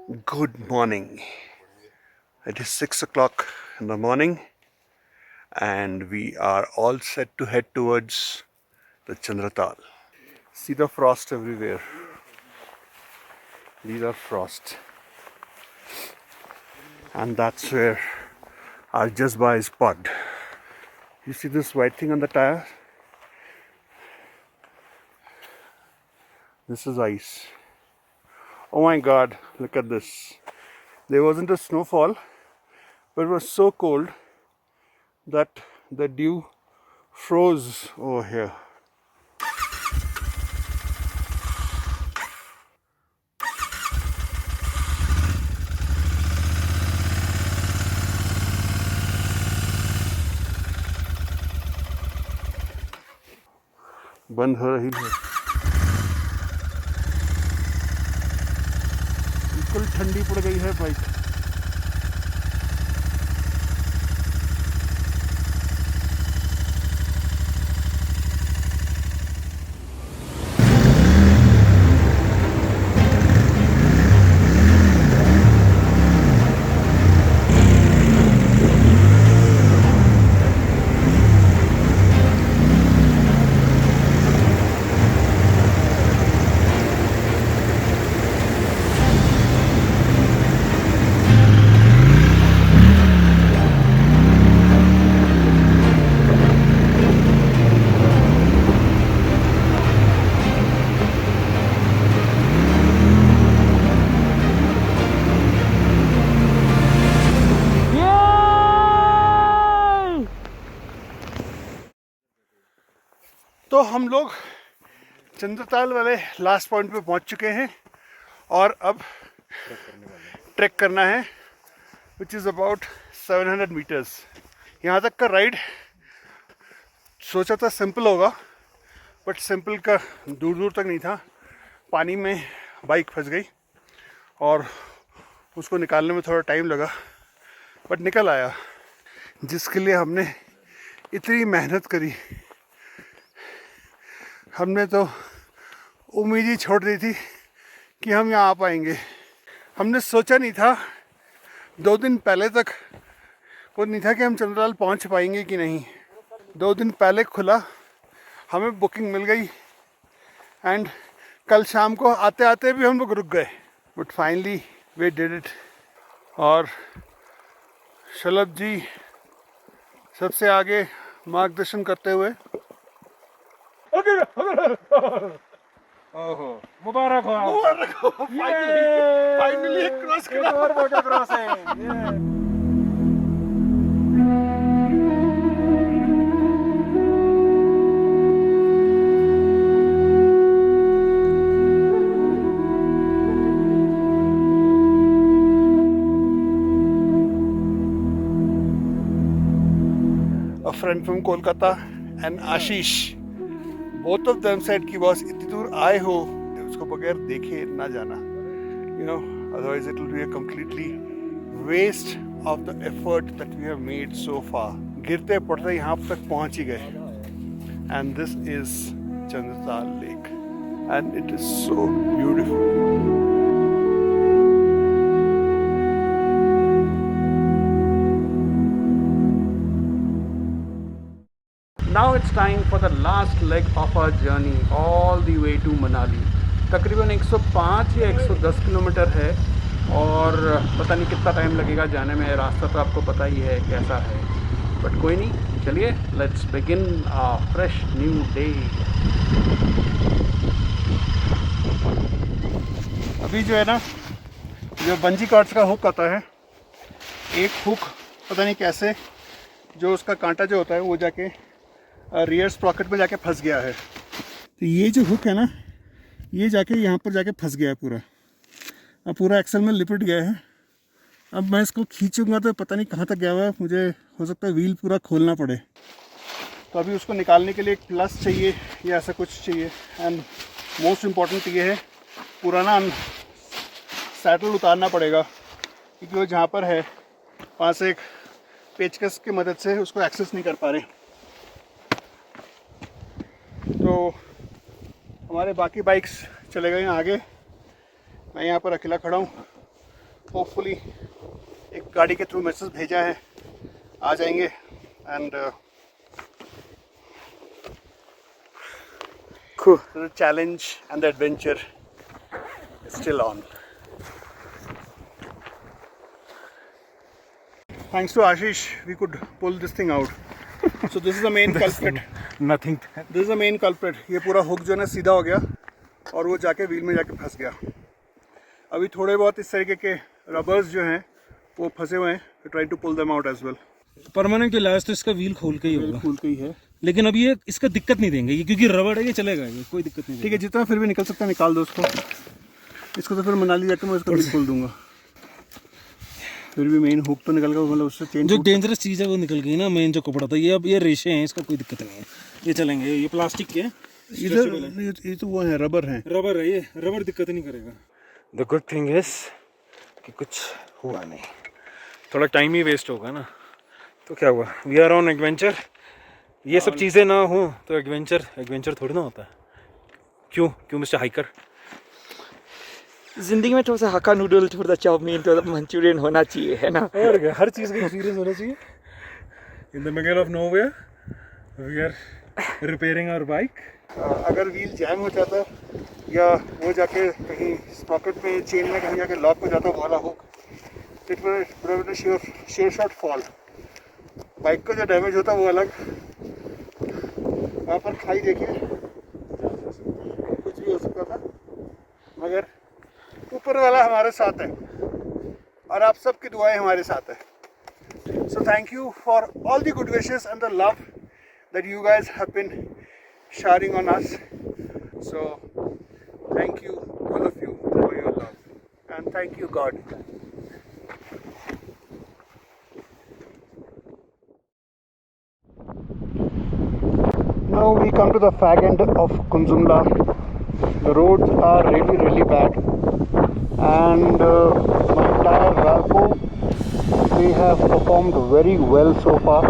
Good morning. It is 6 o'clock in the morning, and we are all set to head towards the Chandratal. See the frost everywhere. These are frost, and that's where our Jazba is parked. You see this white thing on the tire? This is ice. Oh my god, look at this. There wasn't a snowfall, but it was so cold that the dew froze over here. बंद हो रही है, बिल्कुल ठंडी पड़ गई है bike. तो हम लोग चंद्रताल वाले लास्ट पॉइंट पे पहुंच चुके हैं और अब ट्रैक करना है, विच इज़ अबाउट 700 मीटर्स। यहाँ तक का राइड सोचा था सिंपल होगा, बट सिंपल का दूर दूर तक नहीं था। पानी में बाइक फंस गई और उसको निकालने में थोड़ा टाइम लगा, बट निकल आया। जिसके लिए हमने इतनी मेहनत करी, हमने तो उम्मीद ही छोड़ दी थी कि हम यहाँ आ पाएंगे। हमने सोचा नहीं था, 2 दिन पहले तक वो नहीं था कि हम चंद्रताल पहुँच पाएंगे कि नहीं। 2 दिन पहले खुला, हमें बुकिंग मिल गई एंड कल शाम को आते आते भी हम लोग रुक गए, but finally we did it. और शलभ जी सबसे आगे मार्गदर्शन करते हुए। ओहो, मुबारक हो आप। मुबारक हो, फाइनली क्रॉस एक और बॉर्डर क्रॉस है। A friend from Kolkata and Ashish, both of them said कि बॉस इतनी दूर आए हो, उसको बगैर देखे ना जाना, otherwise it will be a completely waste of the effort that we have made so far. गिरते पड़ते यहाँ तक पहुँच ही गए, and this is Chandratal Lake and it is so beautiful. Now it's time for the last leg of our journey all the way to Manali. तकरीबन 105 या 110 kilometre है और पता नहीं कितना टाइम लगेगा जाने में। रास्ता तो आपको पता ही है कैसा है, बट कोई नहीं, चलिए let's begin a fresh new day. अभी जो है ना, जो बंजी कॉर्ड्स का हुक आता है, एक हुक पता नहीं कैसे जो उसका कांटा जो होता है वो जाके रियर स्प्रॉकेट में जाके फंस गया है। तो ये जो हुक है ना, ये जाके यहाँ पर जाके फंस गया है पूरा, अब पूरा एक्सल में लिपट गया है। अब मैं इसको खींचूंगा तो पता नहीं कहाँ तक गया हुआ है, मुझे हो सकता है व्हील पूरा खोलना पड़े। तो अभी उसको निकालने के लिए एक प्लस चाहिए या ऐसा कुछ चाहिए, एंड मोस्ट इम्पॉर्टेंट ये है पुराना सैडल उतारना पड़ेगा, क्योंकि वो जहाँ पर है वहाँ से एक पेचकस की मदद से उसको एक्सेस नहीं कर पा रहे। तो हमारे बाकी बाइक्स चले गए हैं आगे, मैं यहाँ पर अकेला खड़ा हूँ। होपफुली एक गाड़ी के थ्रू मैसेज भेजा है, आ जाएंगे and the challenge and the adventure still on. Thanks to Ashish, we could pull this thing out. So this is the main culprit. Nothing. This is the main culprit. ये पूरा hook जो है ना सीधा हो गया और वो जाके व्हील में जाके फंस गया. अभी थोड़े बहुत इस तरीके के रबर्स जो हैं वो फंसे हुए हैं. Trying to pull them out as well. Permanent इलाज तो इसका व्हील खोल के ही होगा. खोल के ही है. लेकिन अब ये इसका दिक्कत नहीं देंगे, ये क्योंकि रबड़ है, ये चलेगा, ये कोई दिक्कत नहीं. ठीक है, जितना फिर भी निकल सकता है निकाल दो उसको. इसको तो फिर मनाली जाकर मैं उसका व्हील खोल दूंगा. फिर भी मेन हुक तो निकल गया, मतलब उससे चेन. जो डेंजरस चीज़ है वो निकल गई ना, मेन जो कपड़ा था. ये अब ये रेशे हैं, इसका कोई दिक्कत नहीं है, ये चलेंगे. ये प्लास्टिक के इधर ये तो वो है, रबर है. रबर है, ये रबर दिक्कत नहीं करेगा. द गुड थिंग इज कि कुछ हुआ नहीं. थोड़ा टाइम ही वेस्ट होगा ना, तो क्या हुआ. We are on adventure. ये सब चीज़ें ना हो तो एडवेंचर थोड़ी ना होता है. क्यों मिस्टर हाइकर. जिंदगी में थोड़ा सा हक्का नूडल, थोड़ा चाउमीन, थोड़ा मंचूरियन होना चाहिए, है ना. और क्या, हर चीज़ का एक्सपीरियंस होना चाहिए. In the middle of nowhere we are repairing our bike. अगर व्हील जैम हो जाता या वो जाके कहीं स्प्रॉकेट में चेन में कहीं जाके लॉक हो जाता वाला hook, it would sure shot fall. Bike का जो डैमेज होता वो अलग. वहाँ पर खाई देखिए, कुछ भी हो सकता था, मगर ऊपर वाला हमारे साथ है और आप सबकी दुआएं हमारे साथ है. So thank you for all the good wishes and the love that you guys have been sharing on us. So thank you all of you for your love and thank you God. Now we come to the fag end of Kunzumla. The roads are really bad and my entire Valpo, they have performed very well so far.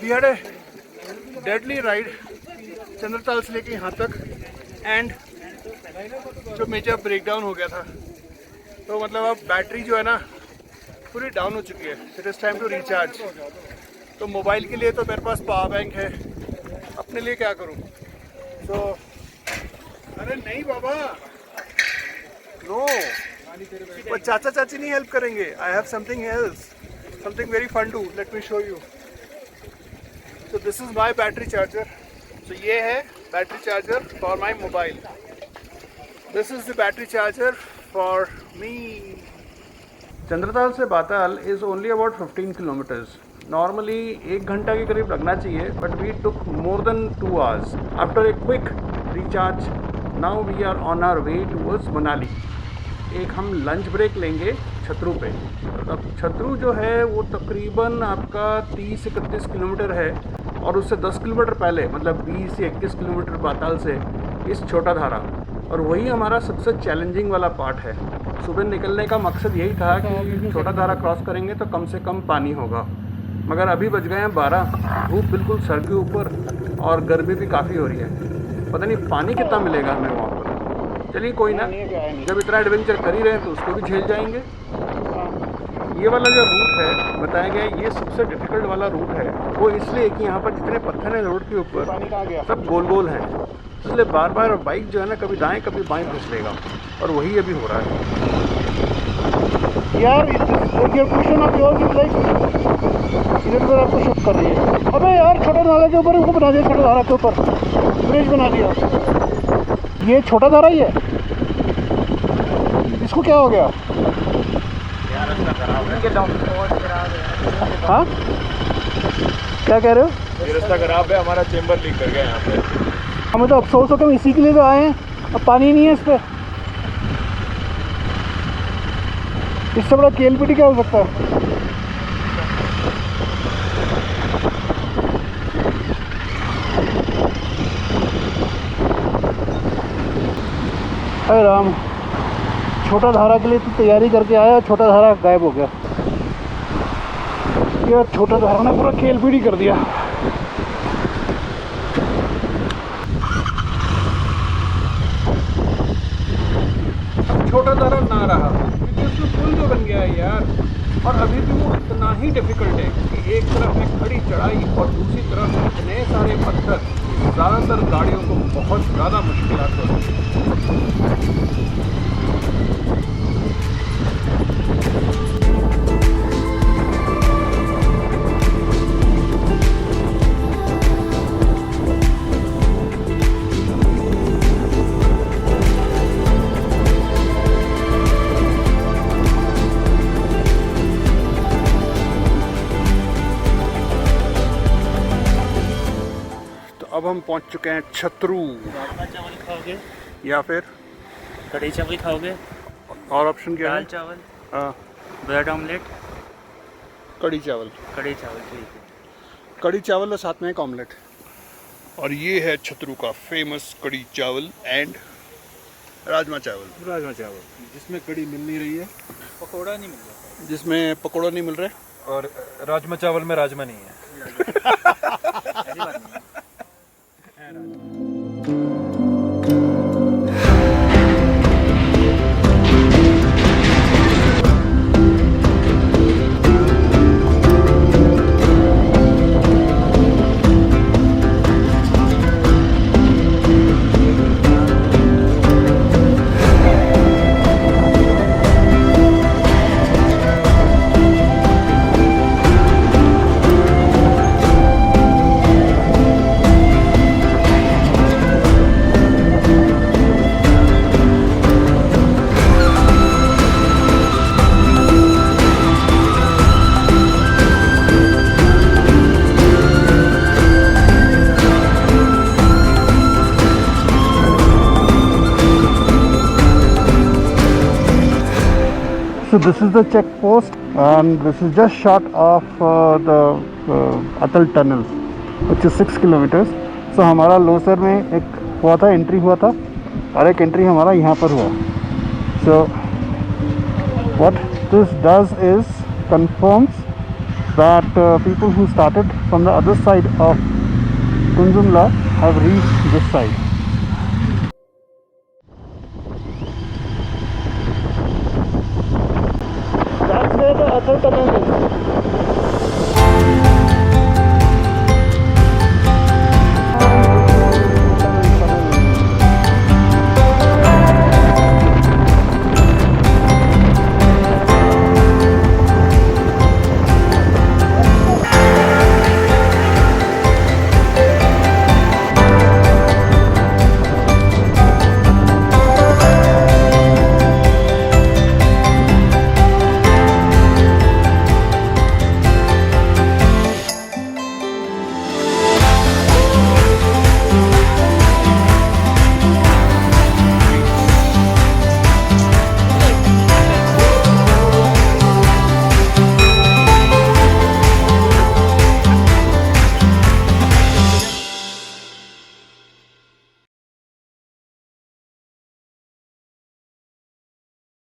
We had a deadly ride Chandratal से लेके यहाँ तक and जो major breakdown हो गया था, तो मतलब अब बैटरी जो है ना पूरी डाउन हो चुकी है. It is time to recharge. तो मोबाइल के लिए तो मेरे पास पावर बैंक है, अपने लिए क्या करूँ. सो अरे नहीं बाबा, नो, पर चाचा चाची नहीं हेल्प करेंगे. I have something else, something very fun too. Let me show you. So this is my battery charger. So ये है battery charger for my mobile. This is the battery charger for me. Chandratal से बाताल is only about 15 kilometers. Normally 1 घंटा के करीब लगना चाहिए, but we took more than 2 hours. After a quick recharge, now we are on our way towards Manali. एक हम lunch break लेंगे छतरू पे. अब छतरू जो है वो तकरीबन आपका 30-31 किलोमीटर है और उससे 10 किलोमीटर पहले, मतलब 20 या 21 किलोमीटर बाताल से, इस छोटा धारा. और वही हमारा सबसे चैलेंजिंग वाला पार्ट है. सुबह निकलने का मकसद यही था कि छोटा धारा क्रॉस करेंगे तो कम से कम पानी होगा, मगर अभी बज गए हैं 12. धूप बिल्कुल सर के ऊपर और गर्मी भी काफ़ी हो रही है. पता नहीं पानी कितना मिलेगा हमें वहाँ पर. चलिए कोई ना, जब इतना एडवेंचर कर ही रहे हैं तो उसको भी झेल जाएंगे. ये वाला जो रूट है बताया गया है, ये सबसे डिफ़िकल्ट वाला रूट है. वो इसलिए कि यहाँ पर जितने पत्थर हैं रोड के ऊपर सब गोल गोल हैं, इसलिए बार बार बाइक जो है ना कभी दाएं कभी बाएं फिसलेगा, और वही अभी हो रहा है. यार ये क्वेश्चन आप इधर आपको शिफ्ट कर रही है. अबे यार छोटा नाला के ऊपर बना दिया, छोटा धारा के ऊपर ब्रिज बना दिया. ये छोटा धारा ही है, इसको क्या हो गया. हाँ क्या कह रहे हो. ये रास्ता खराब है, हमारा चेंबर लीक कर गया यहाँ पे. हमें तो अफसोस हो कि हम इसी के लिए तो आए हैं. अब पानी नहीं है इस पर. इससे बड़ा केलपीटी क्या हो सकता है. अरे राम, छोटा धारा के लिए तो तैयारी करके आया, छोटा धारा गायब हो गया। यार छोटा धारा ने पूरा खेल पीड़ी कर दिया। छोटा धारा ना रहा क्योंकि उसमें पुल जो बन गया है यार, और अभी भी वो इतना ही डिफिकल्ट है कि एक तरफ में खड़ी चढ़ाई और दूसरी तरफ इतने सारे पत्थर, ज़्यादातर गाड़ियों को बहुत ज़्यादा मुश्किलात होती है। अब हम पहुंच चुके हैं छतरू, राजमा चावल खाओगे, या फिर कढ़ी चावल खाओगे, और ऑप्शन क्या है? दाल चावल, हाँ, ब्रेड ऑमलेट, कढ़ी चावल। कढ़ी चावल ठीक है। कढ़ी चावल और साथ में एक ऑमलेट। और ये है छतरू का फेमस कढ़ी चावल एंड राजमा चावल। राजमा चावल जिसमें कड़ी मिल नहीं रही है, पकौड़ा नहीं मिल रहा, जिसमें पकौड़ा नहीं मिल रहे, और राजमा चावल में राजमा नहीं है। ऐसी बात नहीं है। So this is the check post and this is just short of the Atal tunnel which is 6 kilometers. So हमारा लोसर में एक हुआ था, एंट्री हुआ था, और एक एंट्री हमारा यहाँ पर हुआ। So what this does is confirms that people who started from the other side of Kunjumla have reached this side.